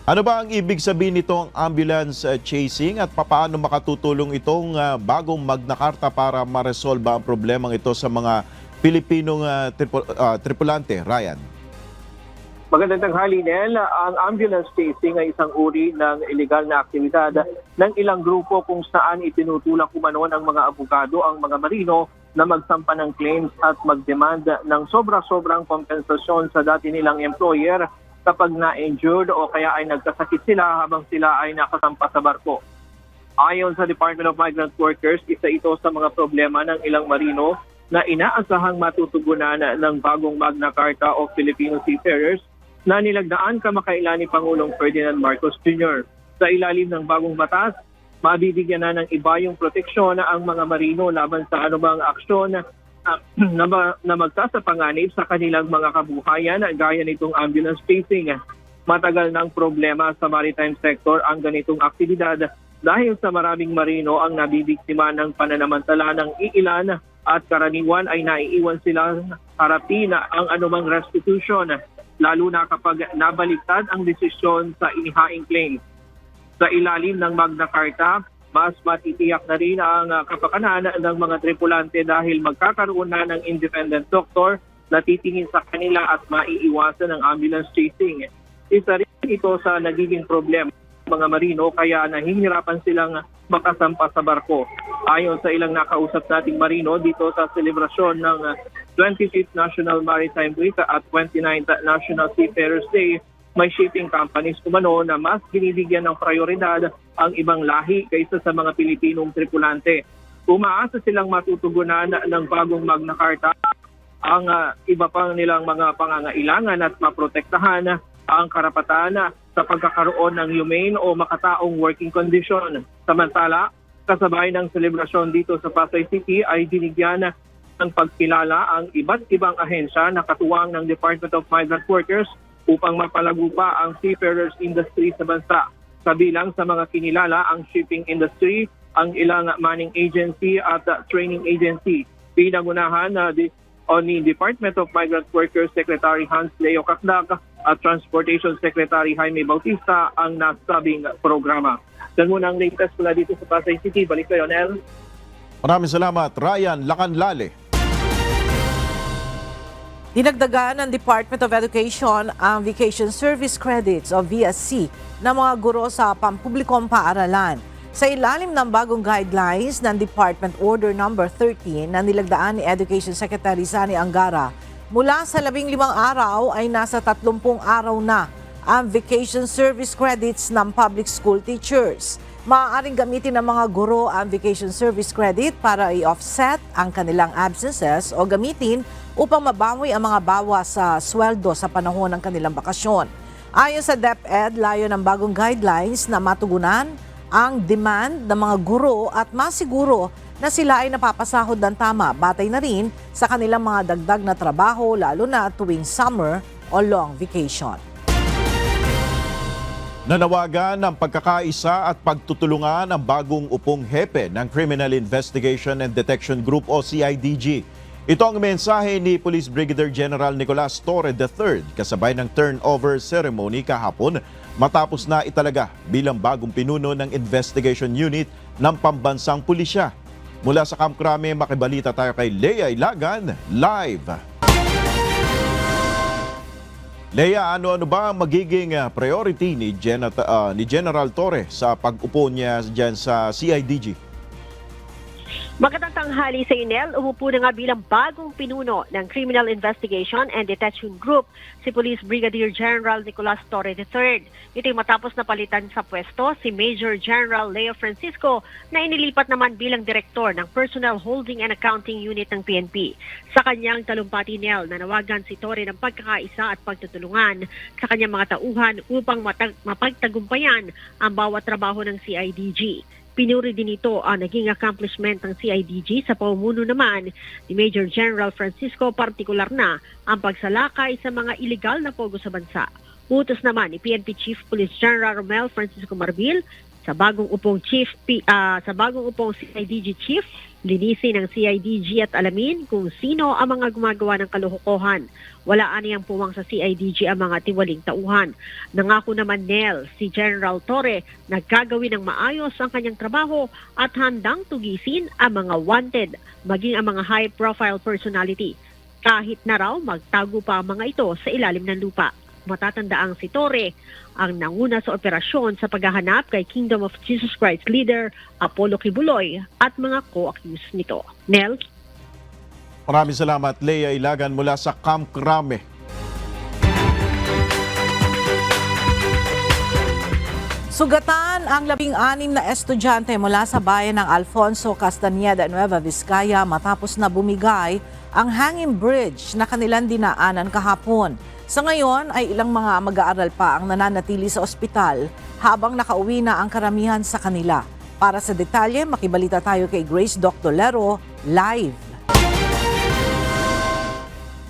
Ano ba ang ibig sabihin nitong ambulance chasing at paano makatutulong itong bagong Magna Carta para maresolba ang problemang ito sa mga Pilipinong tripulante? Ryan. Magandang tanghali, Nel. Ang ambulance chasing ay isang uri ng illegal na aktibidad ng ilang grupo kung saan itinutulak umano ng mga abogado ang mga marino na magsampa ng claims at magdemand ng sobra-sobrang kompensasyon sa dati nilang employer kapag na-injured o kaya ay nagkasakit sila habang sila ay nakasampa sa barko. Ayon sa Department of Migrant Workers, isa ito sa mga problema ng ilang marino na inaasahang matutugunan ng bagong Magna Carta of Filipino Seafarers na nilagdaan kamakailan ni Pangulong Ferdinand Marcos Jr. Sa ilalim ng bagong batas, mabibigyan na ng iba yung proteksyon ang mga marino laban sa anumang aksyon na magsasapanganib sa kanilang mga kabuhayan gaya nitong ambulance chasing. Matagal ng problema sa maritime sector ang ganitong aktibidad dahil sa maraming marino ang nabibiktima ng pananamantala ng iilan at karaniwan ay naiiwan sila harapin ang anumang restitution, lalo na kapag nabaliktad ang desisyon sa inihaing claim. Sa ilalim ng Magna Carta, mas matitiyak na rin ang kapakanan ng mga tripulante dahil magkakaroon na ng independent doctor na titingin sa kanila at maiiwasan ang ambulance chasing. Isa rin ito sa nagiging problema ng mga marino kaya nahihirapan silang makasampa sa barko. Ayon sa ilang nakausap nating marino dito sa selebrasyon ng 25th National Maritime Week at 29th National Seafarers Day, may shipping companies kumano na mas binibigyan ng prioridad ang ibang lahi kaysa sa mga Pilipinong tripulante. Umaasa silang matutugunan ng bagong Magna Carta ang iba pang nilang mga pangangailangan at maprotektahan ang karapatan sa pagkakaroon ng humane o makataong working condition. Samantala, kasabay ng selebrasyon dito sa Pasay City ay binigyan ng pagkilala ang iba't ibang ahensya na katuwang ng Department of Migrant Workers upang mapalago pa ang seafarers industry sa bansa. Kabilang sa mga kinilala ang shipping industry, ang ilang manning agency at training agency. Pinangunahan ni Department of Migrant Workers Secretary Hans Leo Cacdag at Transportation Secretary Jaime Bautista ang nasabing programa. Yan muna ang latest mula dito sa Pasay City. Balik kayo, Nel. Maraming salamat, Ryan Lacanlale. Dinagdagan ng Department of Education ang Vacation Service Credits o VSC ng mga guro sa pampublikong paaralan. Sa ilalim ng bagong guidelines ng Department Order No. 13 na nilagdaan ni Education Secretary Sani Angara, mula sa 15 araw ay nasa 30 araw na ang vacation service credits ng public school teachers. Maaaring gamitin ng mga guro ang vacation service credit para i-offset ang kanilang absences o gamitin upang mabawi ang mga bawas sa sweldo sa panahon ng kanilang bakasyon. Ayon sa DepEd, layo ng bagong guidelines na matugunan ang demand ng mga guro at masiguro na sila ay napapasahod ng tama batay na rin sa kanilang mga dagdag na trabaho lalo na tuwing summer o long vacation. Nanawagan ng pagkakaisa at pagtutulungan ang bagong upong hepe ng Criminal Investigation and Detection Group o CIDG. Ito ang mensahe ni Police Brigadier General Nicolas Torre III kasabay ng turnover ceremony kahapon matapos na italaga bilang bagong pinuno ng Investigation Unit ng Pambansang Pulisya. Mula sa Camp Crame, makibalita tayo kay Lea Ilagan, live. Lea, ano ba ang magiging priority ni General Torre sa pag-upo niya dyan sa CIDG? Magandang tanghali sa Inel. Umupo na nga bilang bagong pinuno ng Criminal Investigation and Detection Group si Police Brigadier General Nicolas Torre III. Ito'y matapos na palitan sa pwesto si Major General Leo Francisco na inilipat naman bilang direktor ng Personnel Holding and Accounting Unit ng PNP. Sa kanyang talumpati Nel, nanawagan si Torre ng pagkakaisa at pagtutulungan sa kanyang mga tauhan upang mapagtagumpayan ang bawat trabaho ng CIDG. Pinuri din ito ang naging accomplishment ng CIDG sa pamumuno naman ni Major General Francisco, partikular na ang pagsalakay sa mga iligal na pogo sa bansa. Utos naman ni PNP Chief Police General Romel Francisco Marbil sa bagong upong CIDG Chief, linisin ng CIDG at alamin kung sino ang mga gumagawa ng kalokohan. Wala aniyang puwang sa CIDG ang mga tiwaling tauhan. Nangako naman Nel si General Torre na gagawin ng maayos ang kanyang trabaho at handang tugisin ang mga wanted, maging ang mga high-profile personality. Kahit na raw magtago pa ang mga ito sa ilalim ng lupa. Matatandaang si Torre ang nanguna sa operasyon sa paghahanap kay Kingdom of Jesus Christ leader Apollo Kibuloy at mga co-accused nito. Nel? Maraming salamat, Leia Ilagan mula sa Camp Crame. Sugatan ang 16 na estudyante mula sa bayan ng Alfonso, Castañeda, Nueva Vizcaya matapos na bumigay ang hanging bridge na kanilang dinaanan kahapon. Sa ngayon ay ilang mga mag-aaral pa ang nananatili sa ospital habang nakauwi na ang karamihan sa kanila. Para sa detalye, makibalita tayo kay Grace Doctolero live.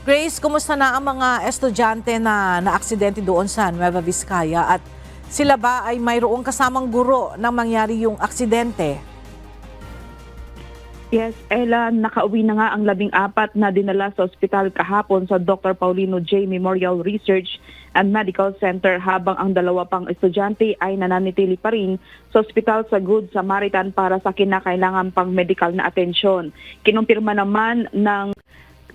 Grace, kumusta na ang mga estudyante na naaksidente doon sa Nueva Vizcaya at sila ba ay mayroong kasamang guro nang mangyari yung aksidente? Yes, Ella, nakauwi na nga ang 14 na dinala sa ospital kahapon sa Dr. Paulino J. Memorial Research and Medical Center habang ang 2 pang estudyante ay nananitili pa rin sa ospital sa Good Samaritan para sa kinakailangan pang medical na atensyon. Kinumpirma naman ng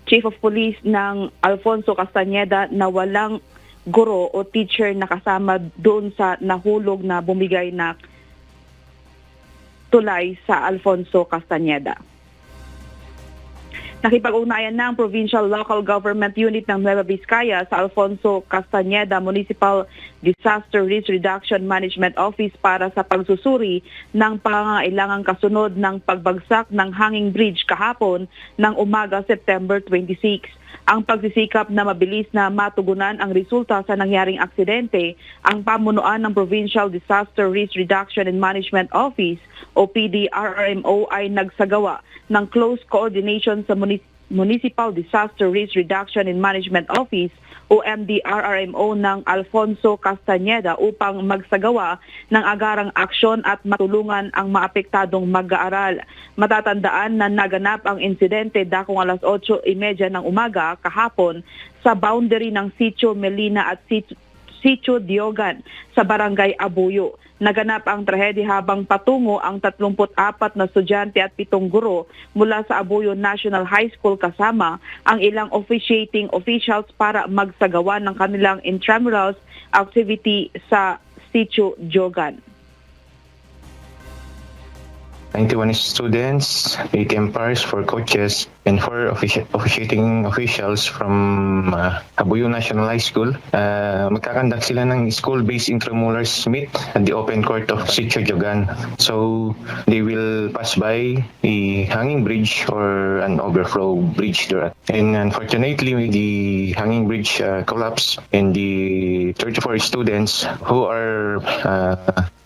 Chief of Police ng Alfonso Castañeda na walang guro o teacher na kasama doon sa nahulog na bumigay na tulay sa Alfonso Castañeda. Nakipag-ugnayan ng Provincial Local Government Unit ng Nueva Vizcaya sa Alfonso Castañeda Municipal Disaster Risk Reduction Management Office para sa pagsusuri ng pangangailangang kasunod ng pagbagsak ng hanging bridge kahapon ng umaga September 26. Ang pagsisikap na mabilis na matugunan ang resulta sa nangyaring aksidente, ang pamunuan ng Provincial Disaster Risk Reduction and Management Office o PDRRMO ay nagsagawa ng close coordination sa Municipal Disaster Risk Reduction and Management Office o MDRRMO ng Alfonso Castañeda upang magsagawa ng agarang aksyon at matulungan ang maapektadong mag-aaral. Matatandaan na naganap ang insidente dakong alas 8:30 ng umaga kahapon sa boundary ng Sitio Melina at Sitio Diogan sa Barangay Abuyo. Naganap ang trahedya habang patungo ang 34 na estudyante at 7 guro mula sa Abuyo National High School kasama ang ilang officiating officials para magsagawa ng kanilang intramurals activity sa Sitio Diogan. 91 students, 8 umpires, 4 coaches, and 4 officiating officials from Abuyo National High School. Magkakandak sila ng school-based intramurals meet at the open court of Sitio Diogan. So they will pass by the hanging bridge or an overflow bridge there. And unfortunately, the hanging bridge collapsed, and the 34 students who are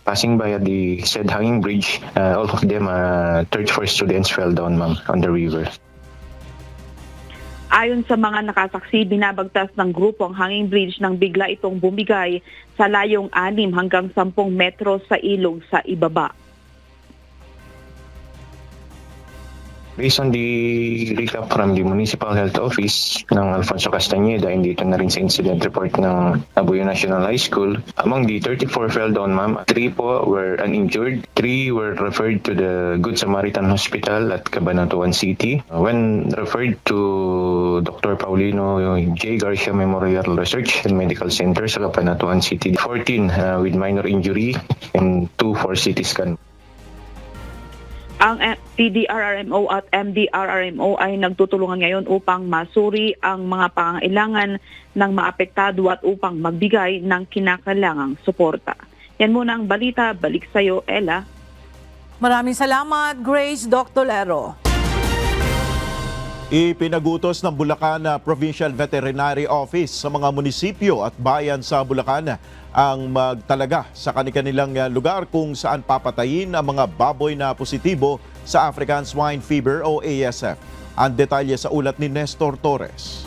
passing by at the said hanging bridge, all of them, 34 students fell down, ma'am, on the river. Ayon sa mga nakasaksi, binabagtas ng grupo ang hanging bridge nang bigla itong bumigay sa layong 6 hanggang 10 metro sa ilog sa ibaba. Based on the recap from the Municipal Health Office ng Alfonso Castañeda, and dito na rin sa incident report ng Abuyo National High School, among the 34 fell down, ma'am, 3 po were uninjured, 3 were referred to the Good Samaritan Hospital at Cabanatuan City. When referred to Dr. Paulino J. Garcia Memorial Research and Medical Center sa Cabanatuan City, 14 with minor injury and 2 for CT scan. Ang PDRRMO at MDRRMO ay nagtutulungan ngayon upang masuri ang mga pangangailangan ng maapektado at upang magbigay ng kinakailangang suporta. Yan muna ang balita. Balik sa iyo, Ella. Maraming salamat, Grace Doctolero. Ipinagutos ng Bulacan Provincial Veterinary Office sa mga munisipyo at bayan sa Bulacan ang magtalaga sa kanilang lugar kung saan papatayin ang mga baboy na positibo sa African Swine Fever o ASF. Ang detalye sa ulat ni Nestor Torres.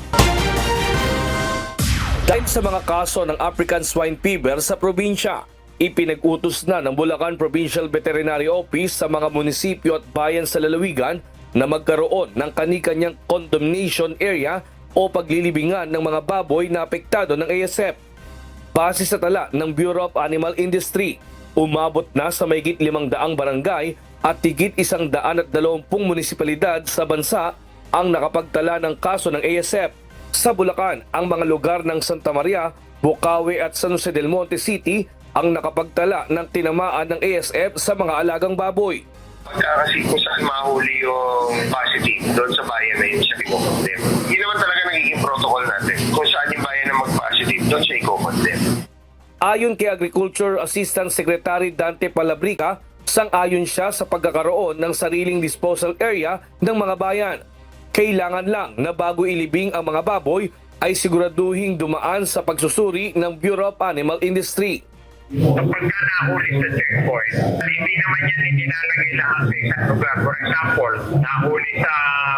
Dahil sa mga kaso ng African Swine Fever sa probinsya, ipinag-utos na ng Bulacan Provincial Veterinary Office sa mga munisipyo at bayan sa lalawigan na magkaroon ng kani-kanyang condemnation area o paglilibingan ng mga baboy na apektado ng ASF. Base sa tala ng Bureau of Animal Industry, umabot na sa mahigit 500 barangay at higit 120 munisipalidad sa bansa ang nakapagtala ng kaso ng ASF. Sa Bulacan, ang mga lugar ng Santa Maria, Bukawi at San Jose del Monte City ang nakapagtala ng tinamaan ng ASF sa mga alagang baboy. Kasi kung saan mahuli yung positive doon sa bayan na yun siya i-condemn. Hindi naman talaga nagiging protocol natin. Kung saan yung bayan na mag-positive, doon siya i-condemn. Ayon kay Agriculture Assistant Secretary Dante Palabrica, sang-ayon siya sa pagkakaroon ng sariling disposal area ng mga bayan. Kailangan lang na bago ilibing ang mga baboy ay siguraduhing dumaan sa pagsusuri ng Bureau of Animal Industry. Kapag nahuli sa checkpoint, hindi naman yan itinalagay lahat sa isang lugar. For example, nahuli sa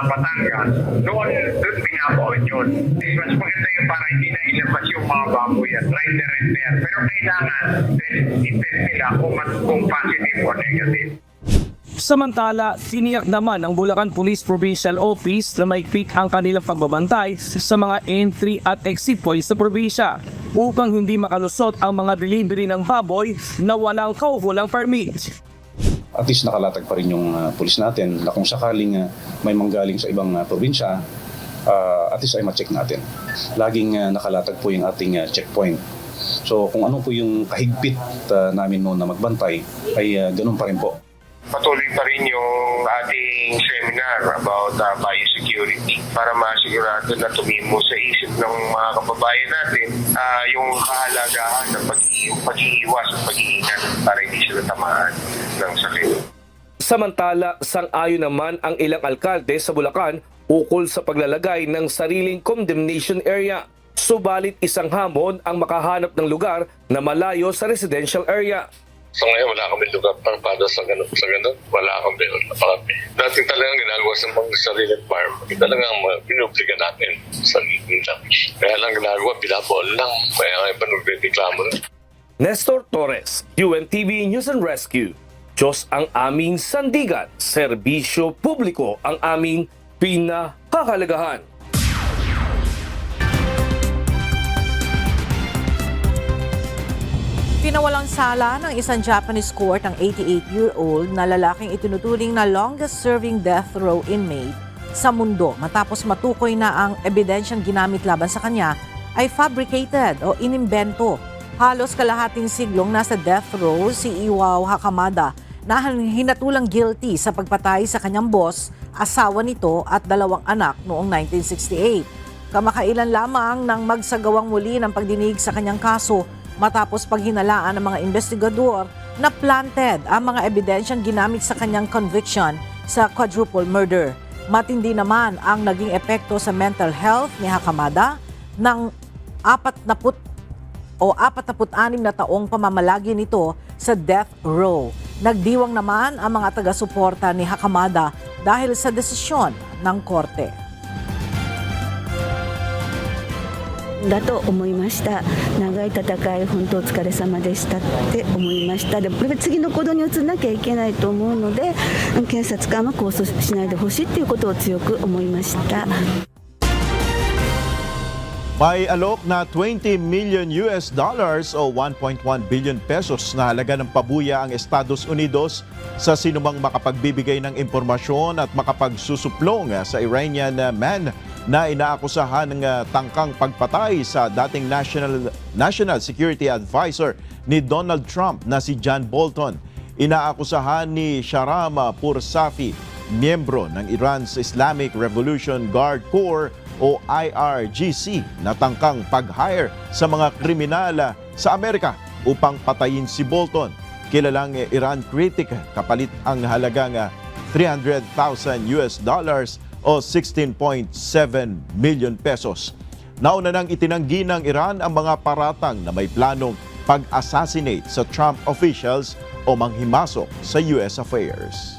Batangas, doon binabaon yun. Mas maganda yun para hindi na ilabas yung mga baboy at right there and there. Pero kailangan i-test nila kung positive o negative. Samantala, siniyak naman ng Bulacan Police Provincial Office na maigpit ang kanilang pagbabantay sa mga entry at exit points sa probinsya upang hindi makalusot ang mga delivery ng baboy na walang kaukulang permit. At least nakalatag pa rin yung pulis natin na kung sakaling may manggaling sa ibang probinsya, at least ay ma-check natin. Laging nakalatag po yung ating checkpoint. So kung ano po yung kahigpit namin noon na magbantay, ay ganun pa rin po. Patuloy pa rin yung ating seminar about biosecurity para masigurado na tumimo sa isip ng mga kababayan natin yung kahalagahan ng pag-iiwas at pag-iingat para hindi sila tamaan ng sakit. Samantala, sang-ayon naman ang ilang alkalde sa Bulacan ukol sa paglalagay ng sariling condemnation area. Subalit isang hamon ang makahanap ng lugar na malayo sa residential area. So ngayon wala kami lugar para sa ganun. Wala kami. Dating talagang ginagawa sa mga sariling farm. Talagang pinubliga natin sa nila. Kaya lang ginagawa, binabol lang. Kaya nga iba nagreklamo na. Nestor Torres, UNTV News and Rescue. Diyos ang aming sandigan. Serbisyo publiko ang aming pinakahalagahan. Pinawalang sala ng isang Japanese court ang 88-year-old na lalaking itinuturing na longest-serving death row inmate sa mundo matapos matukoy na ang ebidensyang ginamit laban sa kanya ay fabricated o inimbento. Halos kalahating siglong nasa death row si Iwao Hakamada na hinatulang guilty sa pagpatay sa kanyang boss, asawa nito at 2 anak noong 1968. Kamakailan lamang nang magsagawang muli ng pagdinig sa kanyang kaso matapos paghinalaan ng mga investigador na planted ang mga ebidensyang ginamit sa kanyang conviction sa quadruple murder. Matindi naman ang naging epekto sa mental health ni Hakamada ng 46 na taong pamamalagi nito sa death row. Nagdiwang naman ang mga taga-suporta ni Hakamada dahil sa desisyon ng korte. だと思いました。長い戦い本当お疲れ様でしたって思いました。でもこれ次の行動に移らなきゃいけないと思うので、検察官は控訴しないでほしいということを強く思いました。 May alok na $20 million o 1.1 billion pesos na halaga ng pabuya ang Estados Unidos sa sinumang makapagbibigay ng impormasyon at makapagsusuplong sa Iranian man na inaakusahan ng tangkang pagpatay sa dating National Security Advisor ni Donald Trump na si John Bolton. Inaakusahan ni Sharama Pursafi, miyembro ng Iran's Islamic Revolution Guard Corps o IRGC, na tangkang pag-hire sa mga kriminal sa Amerika upang patayin si Bolton. Kilalang Iran critic, kapalit ang halagang $300,000 o 16.7 million pesos. Nauna nang itinanggi ng Iran ang mga paratang na may planong pag-assassinate sa Trump officials o manghimasok sa US affairs.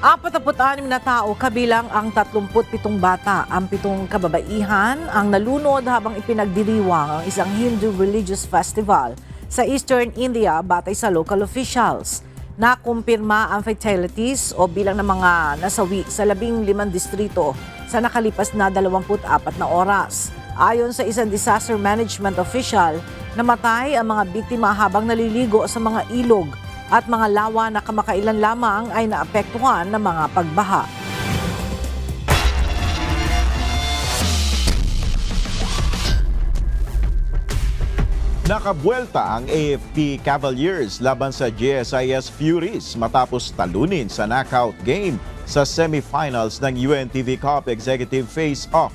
46 na tao kabilang ang 37 bata, ang 7 kababaihan ang nalunod habang ipinagdiriwang ang isang Hindu religious festival sa Eastern India batay sa local officials. Nakumpirma ang fatalities o bilang ng mga nasawi sa 15 distrito sa nakalipas na 24 na oras. Ayon sa isang disaster management official, namatay ang mga biktima habang naliligo sa mga ilog at mga lawa na kamakailan lamang ay naapektuhan ng mga pagbaha. Nakabuelta ang AFP Cavaliers laban sa GSIS Furies matapos talunin sa knockout game sa semifinals ng UNTV Cup Executive Face-Off.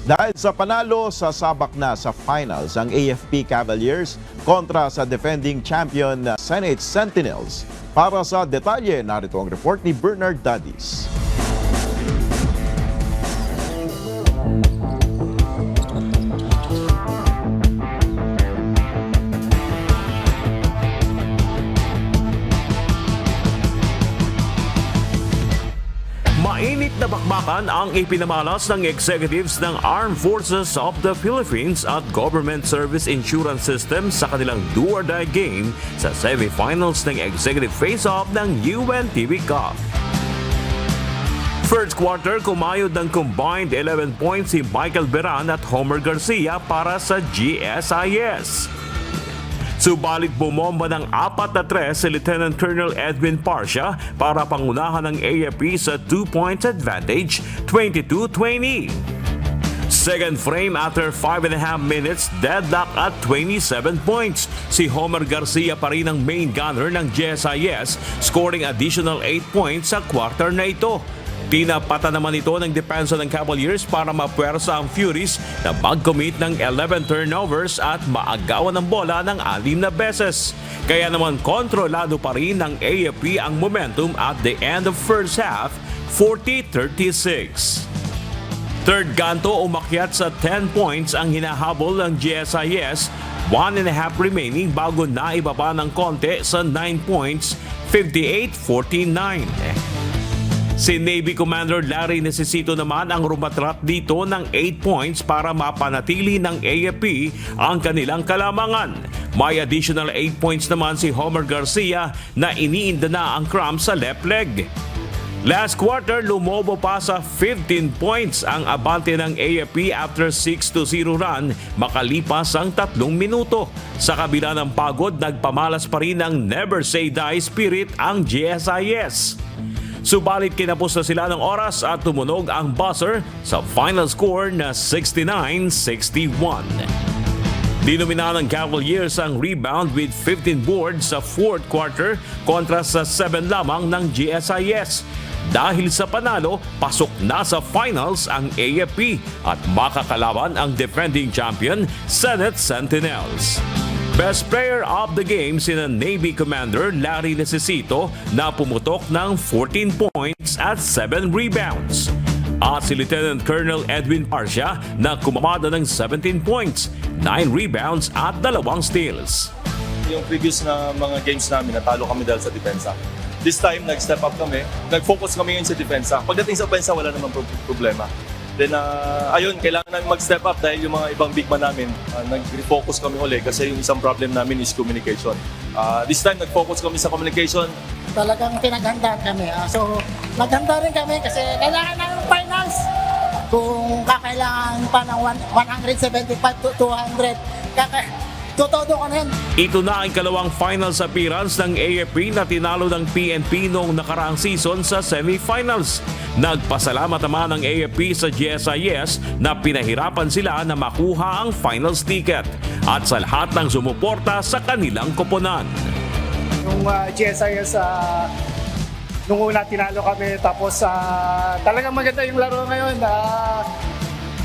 Dahil sa panalo, sasabak na sa finals ang AFP Cavaliers kontra sa defending champion na Senate Sentinels. Para sa detalye, narito ang report ni Bernard Dadis. Mainit na bakbakan ang ipinamalas ng executives ng Armed Forces of the Philippines at Government Service Insurance System sa kanilang do-or-die game sa semifinals ng Executive Face-Off ng UNTV Cup. First quarter, kumayod ng combined 11 points si Michael Beran at Homer Garcia para sa GSIS. Subalit bumomba ng 4-3 si Lieutenant Colonel Edwin Parcia para pangunahan ng AFP sa 2 points advantage, 22-20. Second frame after 5.5 minutes, deadlock at 27 points. Si Homer Garcia pa rin ang main gunner ng GSIS, scoring additional 8 points sa quarter na ito. Tinapatan naman ito ng depensa ng Cavaliers para mapuwersa ang Furies na mag-commit ng 11 turnovers at maagawan ng bola ng 6 na beses. Kaya naman kontrolado pa rin ng AFP ang momentum at the end of first half, 40-36. Third ganto, umakyat sa 10 points ang hinahabol ng GSIS, 1.5 remaining bago naibaba ng konti sa 9 points, 58-49. Si Navy Commander Larry Necesito naman ang rumatrat dito ng 8 points para mapanatili ng AFP ang kanilang kalamangan. May additional 8 points naman si Homer Garcia na iniinda na ang cramp sa left leg. Last quarter, lumobo pa sa 15 points ang abante ng AFP after 6-0 run makalipas ang 3 minuto. Sa kabila ng pagod, nagpamalas pa rin ang never say die spirit ang GSIS. Subalit kinapos na sila ng oras at tumunog ang buzzer sa final score na 69-61. Dinumina ng Cavaliers ang rebound with 15 boards sa fourth quarter kontra sa 7 lamang ng GSIS. Dahil sa panalo, pasok na sa finals ang AFP at makakalaban ang defending champion Senate Sentinels. Best player of the game sina Navy Commander Larry Necesito na pumutok ng 14 points at 7 rebounds. At si Lieutenant Colonel Edwin Parcia na kumamada ng 17 points, 9 rebounds at 2 steals. Yung previous na mga games namin, natalo kami dahil sa depensa. This time, nag-step up kami. Nag-focus kami ngayon sa depensa. Pagdating sa opensa, wala namang problema. Then, ayun, kailangan namin mag-step up dahil yung mga ibang big man namin, nag-refocus kami ulit kasi yung isang problem namin is communication. This time, nag-focus kami sa communication. Talagang pinaghandaan kami. So, naghanda rin kami kasi kailangan namin finals. Kung kakailangan pa ng 175 to 200, tutodo ko na yan. Ito na ang kalawang finals appearance ng AFP na tinalo ng PNP noong nakaraang season sa semifinals. Nagpasalamat naman ang AFP sa GSIS na pinahirapan sila na makuha ang finals ticket at sa lahat ng sumuporta sa kanilang koponan. GSIS nung una tinalo kami. Tapos talagang maganda yung laro ngayon.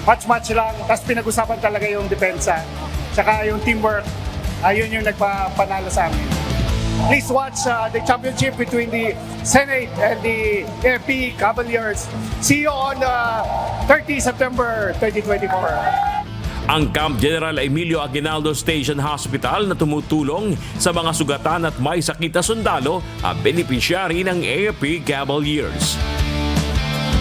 Match-match lang. Tapos pinag-usapan talaga yung depensa. Tsaka yung teamwork. Yun yung nagpapanalo sa amin. Please watch the championship between the Senate and the AFP Cavaliers. See you on 30 September 2024. Ang Camp General Emilio Aguinaldo Station Hospital na tumutulong sa mga sugatan at may sakit na sundalo ang beneficiary ng AFP Cavaliers.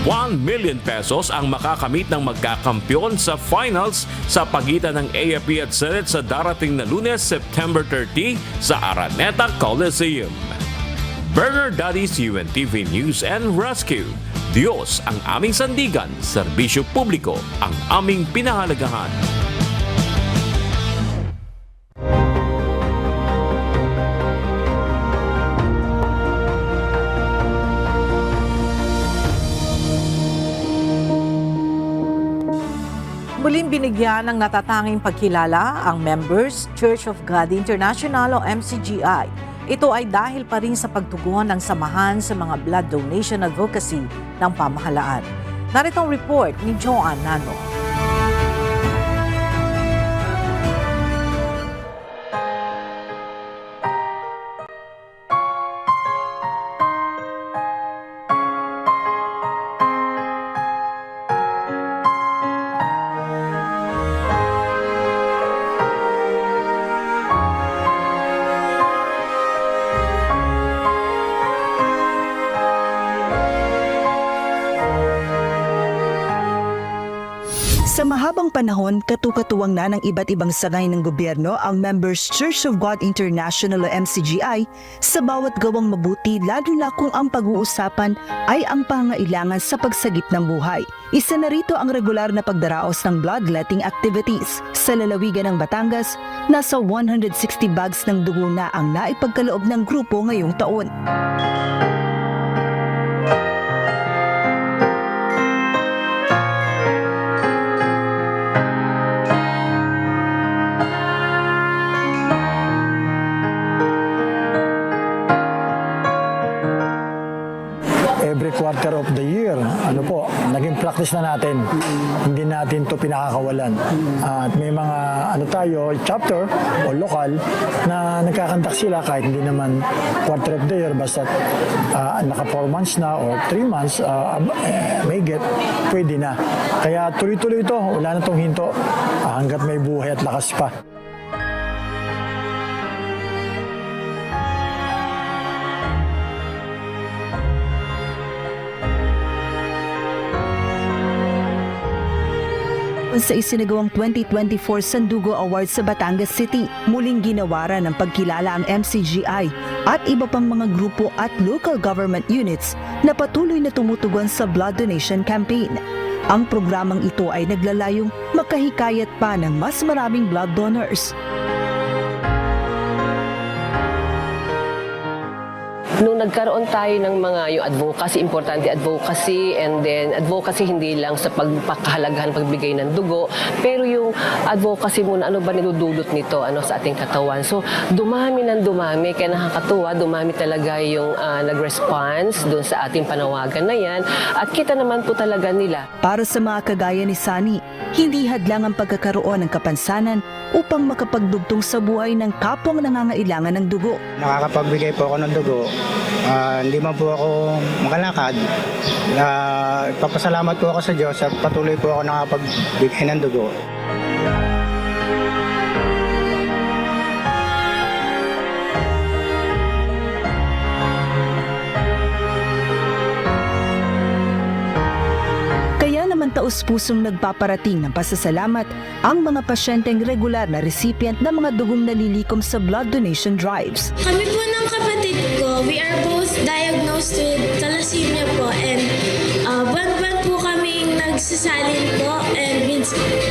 1 million pesos ang makakamit ng magkakampyon sa finals sa pagitan ng AFP at Senate sa darating na Lunes, September 30 sa Araneta Coliseum. Bernard Dadis, UNTV News and Rescue. Diyos ang aming sandigan, serbisyo publiko ang aming pinahalagahan. Muling binigyan ng natatanging pagkilala ang members Church of God International o MCGI. Ito ay dahil pa rin sa pagtugon ng samahan sa mga blood donation advocacy ng pamahalaan. Narito ang report ni Joan Nano. Sa mahabang panahon, katukatuwang na ng iba't ibang sangay ng gobyerno ang Members Church of God International o MCGI sa bawat gawang mabuti, lalo na kung ang pag-uusapan ay ang pangailangan sa pagsagip ng buhay. Isa na rito ang regular na pagdaraos ng bloodletting activities. Sa lalawigan ng Batangas, nasa 160 bags ng dugo na ang naipagkaloob ng grupo ngayong taon. Every quarter of the year, naging practice na natin. Hindi natin to pinakakawalan. At may mga chapter o lokal na nagkakandak sila kahit hindi naman quarter of the year, basta naka 4 months na o 3 months, may get, pwede na. Kaya tuloy-tuloy ito, wala na tong hinto hanggat may buhay at lakas pa. Sa isinagawang 2024 Sandugo Awards sa Batangas City, muling ginawaran ng pagkilala ang MCGI at iba pang mga grupo at local government units na patuloy na tumutugon sa blood donation campaign. Ang programang ito ay naglalayong makahikayat pa ng mas maraming blood donors. Nung nagkaroon tayo ng mga yung advocacy, importante advocacy, and then advocacy hindi lang sa pagpakahalagahan, pagbigay ng dugo, pero yung advocacy muna, ano ba nidudulot nito sa ating katawan. So, dumami ng dumami, kaya nakakatuwa, dumami talaga yung nag-response doon sa ating panawagan na yan, at kita naman po talaga nila. Para sa mga kagaya ni Sunny, hindi hadlang ang pagkakaroon ng kapansanan upang makapagdugtong sa buhay ng kapwang nangangailangan ng dugo. Nakakapagbigay po ako ng dugo. Hindi man po ako makalakad. Papasalamat po ako sa Diyos at patuloy po ako nakapagbigay ng dugo. Taus-pusong nagpaparating ng pasasalamat ang mga pasyenteng regular na recipient ng mga dugong nalilikom sa blood donation drives. Kami po ng kapatid ko, we are both diagnosed with thalassemia po, and buwan-buwan po kaming nagsasalin po, and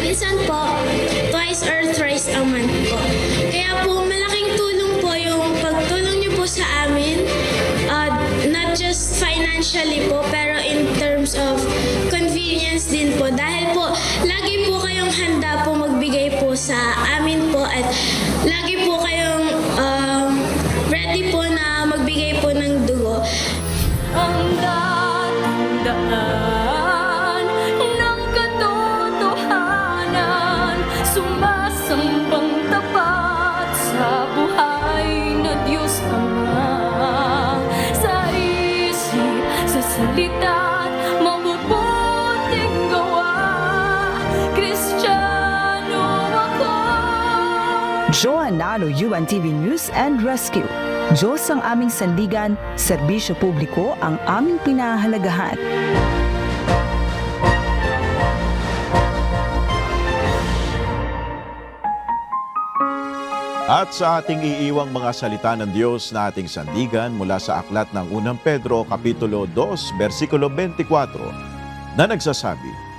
minsan po twice or thrice a month po. Kaya po malaking tulong po yung pagtulong niyo po sa amin, not just financially po, pero in terms of convenience din po, dahil po lagi po kayong handa po magbigay po sa amin po, at lagi po kayong ready po na Nanalo UNTV News and Rescue. Diyos ang aming sandigan, serbisyo publiko ang aming pinahahalagahan. At sa ating iiwang mga salita ng Diyos na ating sandigan mula sa aklat ng 1 Pedro Kapitulo 2, versikulo 24 na nagsasabi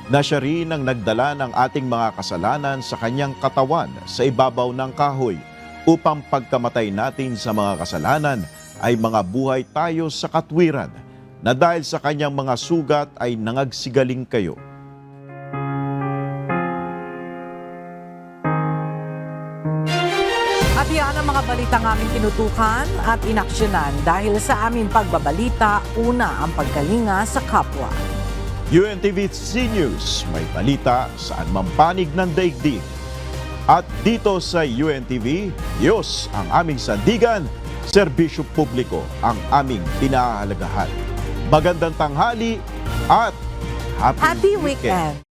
na siya rin ang nagdala ng ating mga kasalanan sa kanyang katawan sa ibabaw ng kahoy upang pagkamatay natin sa mga kasalanan ay mga buhay tayo sa katwiran na dahil sa kanyang mga sugat ay nangagsigaling kayo. At yan ang mga balitang aming tinutukan at inaksyonan dahil sa aming pagbabalita, una ang pagkalinga sa kapwa. UNTV News, may balita saan mang panig ng daigdig. At dito sa UNTV, Diyos ang aming sandigan, serbisyo publiko ang aming pinahahalagahan. Magandang tanghali at happy Weekend!